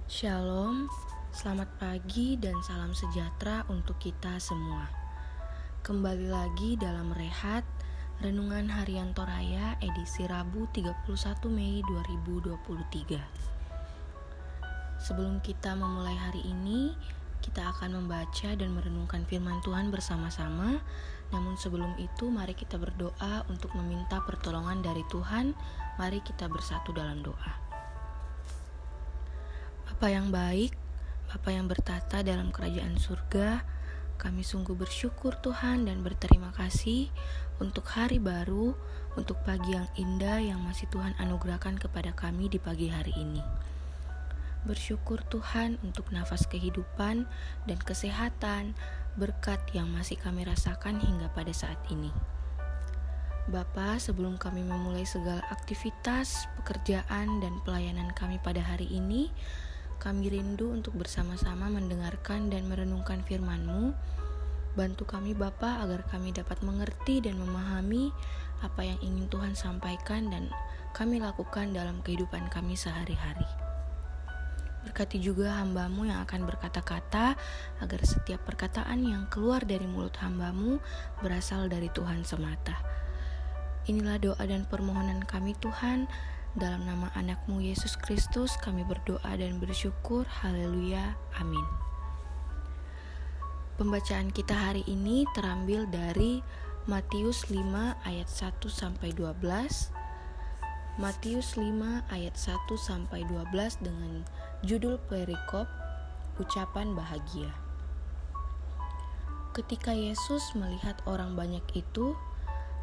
Shalom, selamat pagi dan salam sejahtera untuk kita semua. Kembali lagi dalam Rehat, Renungan Harian Toraya edisi Rabu 31 Mei 2023. Sebelum kita memulai hari ini, kita akan membaca dan merenungkan firman Tuhan bersama-sama. Namun sebelum itu, mari kita berdoa untuk meminta pertolongan dari Tuhan. Mari kita bersatu dalam doa. Bapa yang baik, Bapa yang bertata dalam kerajaan surga, kami sungguh bersyukur Tuhan dan berterima kasih untuk hari baru, untuk pagi yang indah yang masih Tuhan anugerahkan kepada kami di pagi hari ini. Bersyukur Tuhan untuk nafas kehidupan dan kesehatan, berkat yang masih kami rasakan hingga pada saat ini. Bapa, sebelum kami memulai segala aktivitas, pekerjaan, dan pelayanan kami pada hari ini, kami rindu untuk bersama-sama mendengarkan dan merenungkan firman-Mu. Bantu kami Bapa agar kami dapat mengerti dan memahami apa yang ingin Tuhan sampaikan dan kami lakukan dalam kehidupan kami sehari-hari. Berkati juga hamba-Mu yang akan berkata-kata, agar setiap perkataan yang keluar dari mulut hamba-Mu berasal dari Tuhan semata. Inilah doa dan permohonan kami Tuhan. Dalam nama anak-Mu Yesus Kristus kami berdoa dan bersyukur. Haleluya. Amin. Pembacaan kita hari ini terambil dari Matius 5 ayat 1-12. Matius 5 ayat 1-12 dengan judul perikop ucapan bahagia. Ketika Yesus melihat orang banyak itu,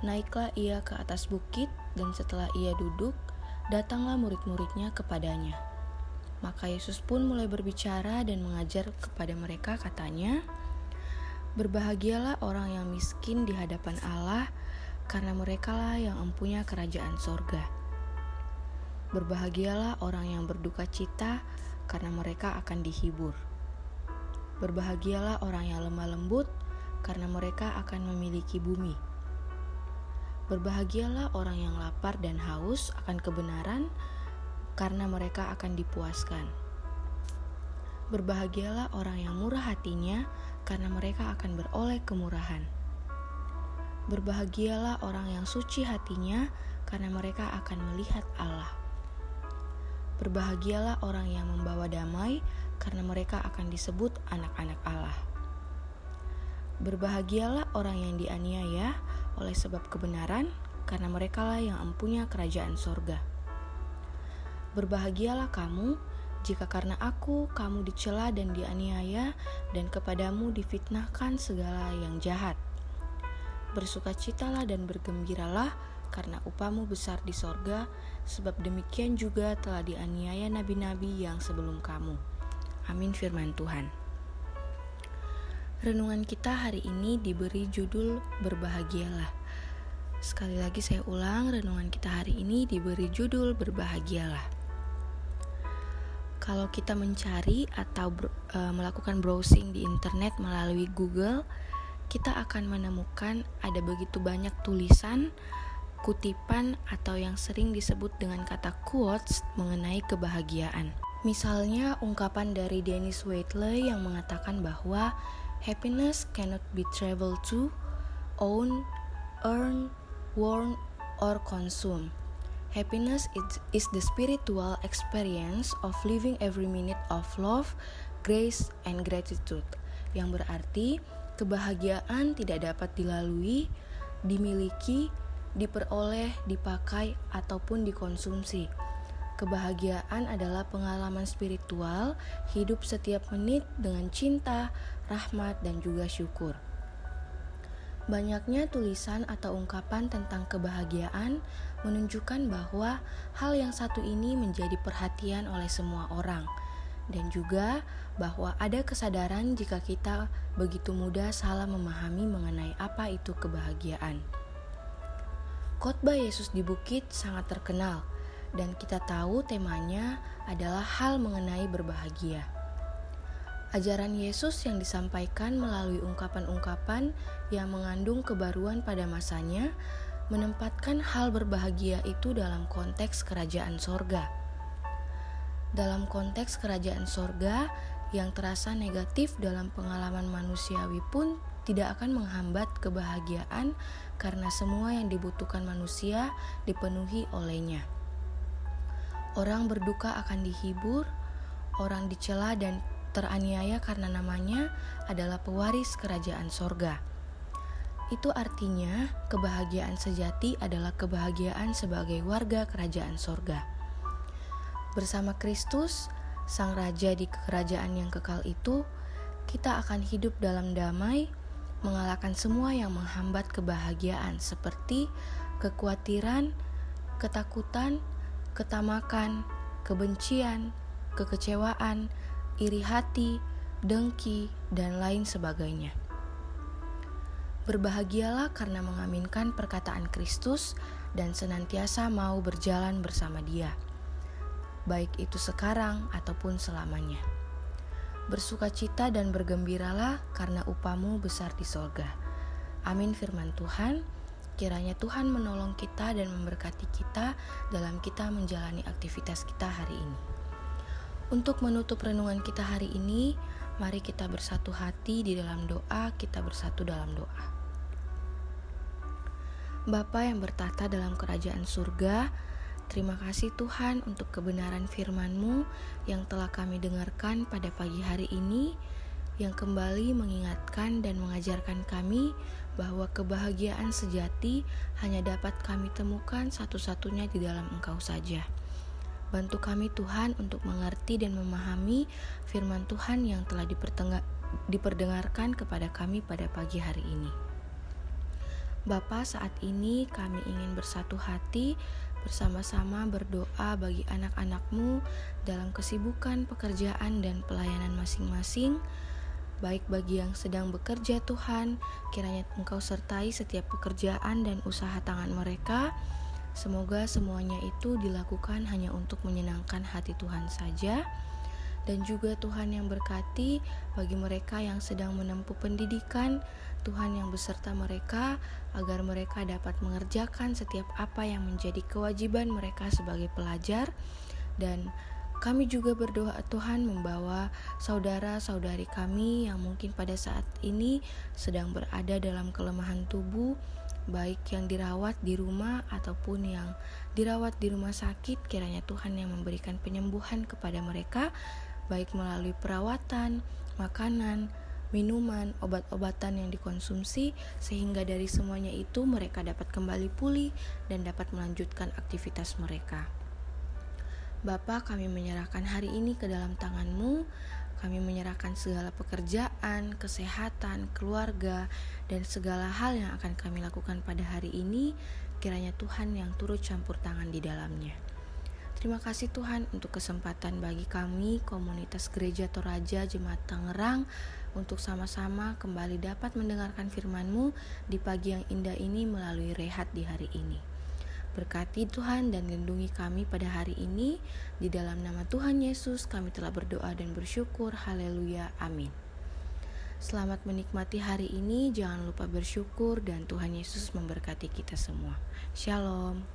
naiklah ia ke atas bukit, dan setelah ia duduk, datanglah murid-muridnya kepadanya. Maka Yesus pun mulai berbicara dan mengajar kepada mereka, katanya, "Berbahagialah orang yang miskin di hadapan Allah, karena merekalah yang mempunyai kerajaan sorga. Berbahagialah orang yang berduka cita, karena mereka akan dihibur. Berbahagialah orang yang lemah lembut, karena mereka akan memiliki bumi. Berbahagialah orang yang lapar dan haus akan kebenaran, karena mereka akan dipuaskan. Berbahagialah orang yang murah hatinya, karena mereka akan beroleh kemurahan. Berbahagialah orang yang suci hatinya, karena mereka akan melihat Allah. Berbahagialah orang yang membawa damai, karena mereka akan disebut anak-anak Allah. Berbahagialah orang yang dianiaya oleh sebab kebenaran, karena merekalah yang mempunyai kerajaan sorga. Berbahagialah kamu, jika karena aku kamu dicela dan dianiaya, dan kepadamu difitnahkan segala yang jahat. Bersukacitalah dan bergembiralah, karena upahmu besar di sorga, sebab demikian juga telah dianiaya nabi-nabi yang sebelum kamu." Amin. Firman Tuhan. Renungan kita hari ini diberi judul Berbahagialah. Sekali lagi saya ulang, renungan kita hari ini diberi judul Berbahagialah. Kalau kita mencari atau melakukan browsing di internet melalui Google, kita akan menemukan ada begitu banyak tulisan, kutipan, atau yang sering disebut dengan kata quotes mengenai kebahagiaan. Misalnya ungkapan dari Dennis Waitley yang mengatakan bahwa happiness cannot be traveled to, owned, earned, worn, or consumed. Happiness is the spiritual experience of living every minute of love, grace, and gratitude. Yang berarti kebahagiaan tidak dapat dilalui, dimiliki, diperoleh, dipakai, ataupun dikonsumsi. Kebahagiaan adalah pengalaman spiritual, hidup setiap menit dengan cinta, rahmat, dan juga syukur. Banyaknya tulisan atau ungkapan tentang kebahagiaan menunjukkan bahwa hal yang satu ini menjadi perhatian oleh semua orang, dan juga bahwa ada kesadaran jika kita begitu mudah salah memahami mengenai apa itu kebahagiaan. Khotbah Yesus di Bukit sangat terkenal, dan kita tahu temanya adalah hal mengenai berbahagia. Ajaran Yesus yang disampaikan melalui ungkapan-ungkapan yang mengandung kebaruan pada masanya menempatkan hal berbahagia itu dalam konteks kerajaan sorga. Dalam konteks kerajaan sorga, yang terasa negatif dalam pengalaman manusiawi pun tidak akan menghambat kebahagiaan karena semua yang dibutuhkan manusia dipenuhi olehnya. Orang berduka akan dihibur, orang dicela dan teraniaya karena namanya adalah pewaris kerajaan sorga. Itu artinya kebahagiaan sejati adalah kebahagiaan sebagai warga kerajaan sorga. Bersama Kristus, Sang Raja di kerajaan yang kekal itu, kita akan hidup dalam damai, mengalahkan semua yang menghambat kebahagiaan seperti kekhawatiran, ketakutan, ketamakan, kebencian, kekecewaan, iri hati, dengki, dan lain sebagainya. Berbahagialah karena mengaminkan perkataan Kristus dan senantiasa mau berjalan bersama Dia, baik itu sekarang ataupun selamanya. Bersukacita dan bergembiralah karena upahmu besar di sorga. Amin firman Tuhan. Kiranya Tuhan menolong kita dan memberkati kita dalam kita menjalani aktivitas kita hari ini. Untuk menutup renungan kita hari ini, mari kita bersatu hati di dalam doa, kita bersatu dalam doa. Bapa yang bertahta dalam kerajaan surga, terima kasih Tuhan untuk kebenaran firman-Mu yang telah kami dengarkan pada pagi hari ini, yang kembali mengingatkan dan mengajarkan kami bahwa kebahagiaan sejati hanya dapat kami temukan satu-satunya di dalam Engkau saja. Bantu kami Tuhan untuk mengerti dan memahami firman Tuhan yang telah diperdengarkan kepada kami pada pagi hari ini. Bapa, saat ini kami ingin bersatu hati bersama-sama berdoa bagi anak-anak-Mu dalam kesibukan pekerjaan dan pelayanan masing-masing, baik bagi yang sedang bekerja Tuhan, kiranya Engkau sertai setiap pekerjaan dan usaha tangan mereka. Semoga semuanya itu dilakukan hanya untuk menyenangkan hati Tuhan saja. Dan juga Tuhan yang berkati bagi mereka yang sedang menempuh pendidikan, Tuhan yang beserta mereka agar mereka dapat mengerjakan setiap apa yang menjadi kewajiban mereka sebagai pelajar. Dan kami juga berdoa Tuhan membawa saudara-saudari kami yang mungkin pada saat ini sedang berada dalam kelemahan tubuh, baik yang dirawat di rumah ataupun yang dirawat di rumah sakit. Kiranya Tuhan yang memberikan penyembuhan kepada mereka, baik melalui perawatan, makanan, minuman, obat-obatan yang dikonsumsi, sehingga dari semuanya itu mereka dapat kembali pulih dan dapat melanjutkan aktivitas mereka. Bapa, kami menyerahkan hari ini ke dalam tangan-Mu. Kami menyerahkan segala pekerjaan, kesehatan, keluarga, dan segala hal yang akan kami lakukan pada hari ini. Kiranya Tuhan yang turut campur tangan di dalamnya. Terima kasih Tuhan untuk kesempatan bagi kami, komunitas Gereja Toraja Jemaat Tangerang, untuk sama-sama kembali dapat mendengarkan firman-Mu di pagi yang indah ini melalui rehat di hari ini. Berkati Tuhan dan lindungi kami pada hari ini. Di dalam nama Tuhan Yesus kami telah berdoa dan bersyukur. Haleluya, amin. Selamat menikmati hari ini. Jangan lupa bersyukur dan Tuhan Yesus memberkati kita semua. Shalom.